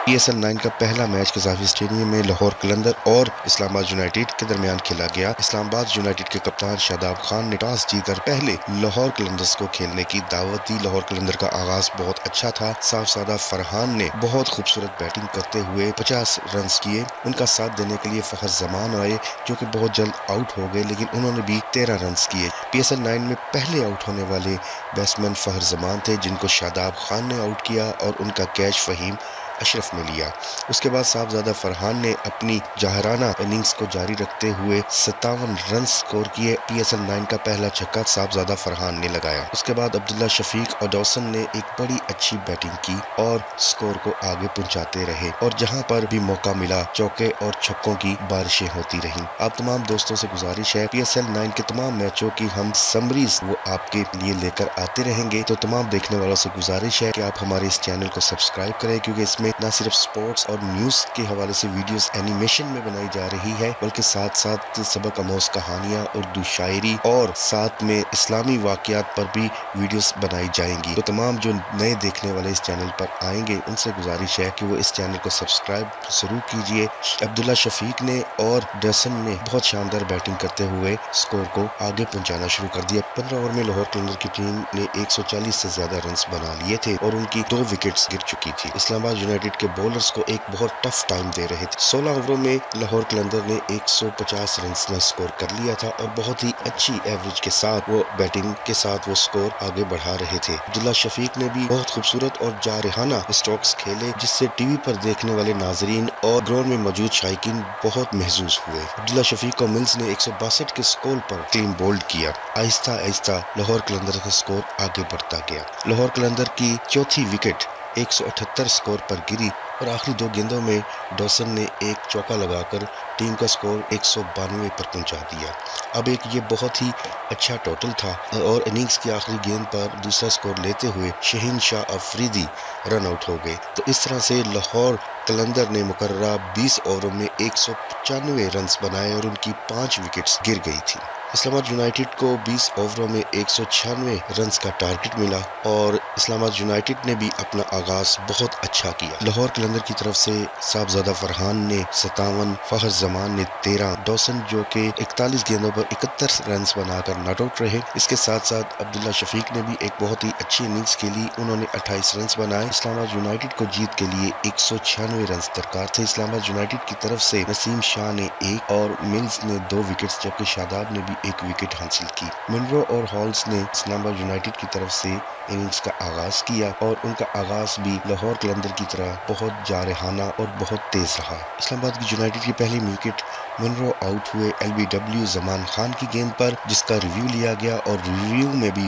PSL 9 का पहला match कज़ाफ़ी stadium में लाहौर कलंदर और इस्लामाबाद यूनाइटेड के दरमियान खेला गया। इस्लामाबाद यूनाइटेड के कप्तान शादाब खान ने टॉस जीतकर पहले लाहौर कलंदर्स को खेलने की दावत दी। लाहौर कलंदर का आगाज बहुत अच्छा था। साफ सादा फरहान ने बहुत खूबसूरत बैटिंग करते हुए 50 रन किए। उनका साथ देने के लिए फखर जमान आए जो कि बहुत जल्द आउट हो गए, लेकिन उन्होंने भी 13 रन किए। PSL 9 में पहले आउट होने वाले बैट्समैन फखर जमान थे, जिनको शादाब खान ने आउट किया और उनका कैच फहीम अशरफ ने लिया। उसके बाद साहबजादा फरहान ने अपनी जाहराना इनिंग्स को जारी रखते हुए 57 रन स्कोर किए। PSL 9 का पहला छक्का साहबजादा फरहान ने लगाया। उसके बाद अब्दुल्ला शफीक और डॉसन ने एक बड़ी अच्छी बैटिंग की और स्कोर को आगे पहुंचाते रहे, और जहां पर भी मौका मिला चौके और छक्कों की बारिशें होती रहीं। आप तमाम दोस्तों से गुजारिश है, PSL 9 के तमाम मैचों की हम समरीज वो आपके लिए लेकर आते रहेंगे। तो तमाम देखने वालों से गुजारिश है कि आप हमारे इस चैनल को सब्सक्राइब करें, क्योंकि इसमें न सिर्फ स्पोर्ट्स और न्यूज के हवाले से वीडियोस एनिमेशन में बनाई जा रही है, बल्कि साथ साथ सबक आमोज कहानियां, उर्दू शायरी और साथ में इस्लामी वाकयात पर भी वीडियोस बनाई जाएंगी। तो तमाम जो नए देखने वाले इस चैनल पर आएंगे उनसे गुजारिश है कि वो इस चैनल को सब्सक्राइब जरूर कीजिए। अब्दुल्ला शफीक ने और डसन ने बहुत शानदार बैटिंग करते हुए स्कोर को आगे पहुंचाना शुरू कर दिया। 15 ओवर में लाहौर कलंदर की टीम ने 140 से ज्यादा रन बना लिए थे और उनकी 2 विकेट्स गिर चुकी थी। इस्लामाबाद यूनाइटेड के बॉलर्स को एक बहुत टफ टाइम दे रहे थे। 16 ओवरों में लाहौर कलंदर ने 150 रन स्कोर कर लिया था और बहुत ही अच्छी एवरेज के साथ वो बैटिंग के साथ वो स्कोर आगे बढ़ा रहे थे। अब्दुल्ला शफीक ने भी बहुत खूबसूरत और जारहाना स्ट्रोक्स खेले, जिससे टीवी पर देखने वाले नाजरीन और ग्राउंड में मौजूद शायकीन बहुत महसूस हुए। अब्दुल्ला शफीक को मिल्स ने 162 के स्कोर पर क्लीन बोल्ड किया। आहिस्ता आहिस्ता लाहौर कलंदर का स्कोर आगे बढ़ता गया। लाहौर कलंदर की चौथी विकेट 178 स्कोर पर गिरी और आखिरी 2 गेंदों में डॉसन ने एक चौका लगाकर टीम का स्कोर 192 पर पहुंचा दिया। अब एक ये बहुत ही अच्छा टोटल था और इनिंग्स की आखिरी गेंद पर दूसरा स्कोर लेते हुए शहीन शाह अफरीदी रन आउट हो गए। तो इस तरह से लाहौर कलंदर ने मुकर्ररा 20 ओवरों में 195 रन बनाए और उनकी 5 विकेट्स गिर गई थी। इस्लामाबाद यूनाइटेड को 20 ओवरों में 196 रन का टारगेट मिला और इस्लामाबाद यूनाइटेड ने भी अपना आगाज बहुत अच्छा किया। लाहौर कलंदर की तरफ से साहबजादा फरहान ने 57, फखर जमान ने 13, डॉसन जो के 41 गेंदों पर 71 रन बनाकर नॉट आउट रहे। इसके साथ साथ अब्दुल्ला शफीक ने भी एक बहुत ही अच्छी इनिंग्स खेली। उन्होंने 28 रन बनाए। इस्लामाबाद यूनाइटेड को जीत के लिए 196 रन दरकार थे। इस्लामाबाद यूनाइटेड की तरफ से नसीम शाह ने 1 और मिल्स ने 2 विकेट्स, जबकि शादाब ने भी 1 विकेट हासिल की। मुनरो और हॉल्स ने इस्लामाबाद यूनाइटेड की तरफ से इनिंग्स का आगाज किया और उनका आगाज भी लाहौर कलंदर की तरह बहुत जारहाना और बहुत तेज रहा। इस्लामाबाद की यूनाइटेड की पहली विकेट मुनरो आउट हुए LBW जमान खान की गेंद पर, जिसका रिव्यू लिया गया और रिव्यू में भी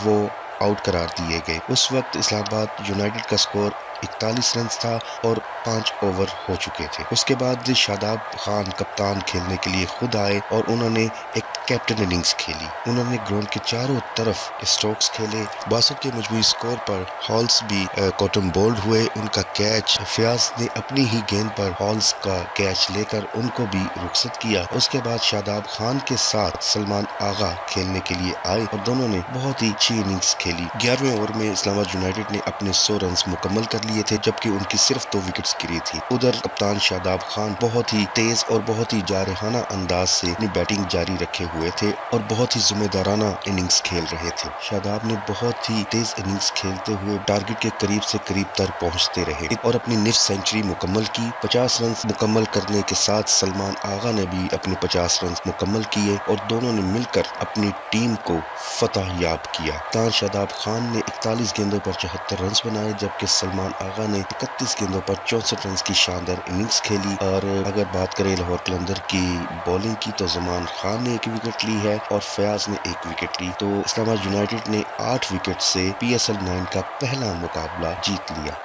वो आउट करार दिए गए। उस वक्त इस्लामाबाद यूनाइटेड का स्कोर 41 रन था और 5 ओवर हो चुके थे। उसके बाद शादाब खान कप्तान खेलने के लिए खुद आए और उन्होंने एक कैप्टन इनिंग्स खेली। उन्होंने ग्राउंड के चारों तरफ स्ट्रोक्स खेले। 62 के मजमूई स्कोर पर हॉल्स भी कॉटन बोल्ड हुए। उनका कैच फयाज ने अपनी ही गेंद पर हॉल्स का कैच लेकर उनको भी रुखसत किया। उसके बाद शादाब खान के साथ सलमान आगा खेलने के लिए आए और दोनों ने बहुत ही अच्छी इनिंग्स खेली। 11वें ओवर में इस्लामाबाद यूनाइटेड ने अपने 100 रन मुकम्मल कर लिए थे, जबकि उनकी सिर्फ 2 विकेट्स गिरी थी। उधर कप्तान शादाब खान बहुत ही तेज और बहुत ही जारहाना अंदाज से अपनी बैटिंग जारी रखे हुए थे और बहुत ही जिम्मेदाराना इनिंग्स खेल रहे थे। शादाब ने बहुत ही तेज इनिंग्स खेलते हुए टारगेट के करीब से करीब तक पहुंचते रहे और अपनी निफ सेंचुरी मुकम्मल की। 50 रन मुकम्मल करने के साथ सलमान आगा ने भी अपने 50 रन मुकम्मल किए और दोनों ने मिलकर अपनी टीम को फतह याब किया। कप्तान शादाब खान ने 41 गेंदों पर 74 रन बनाए, जबकि सलमान आगा ने 31 गेंदों पर 64 रन की शानदार इनिंग्स खेली। और अगर बात करें लाहौर कलंदर की बॉलिंग की, तो जमान खान ने 1 विकेट ली है और फयाज ने 1 विकेट ली। तो इस्लामाबाद यूनाइटेड ने 8 विकेट से PSL 9 का पहला मुकाबला जीत लिया।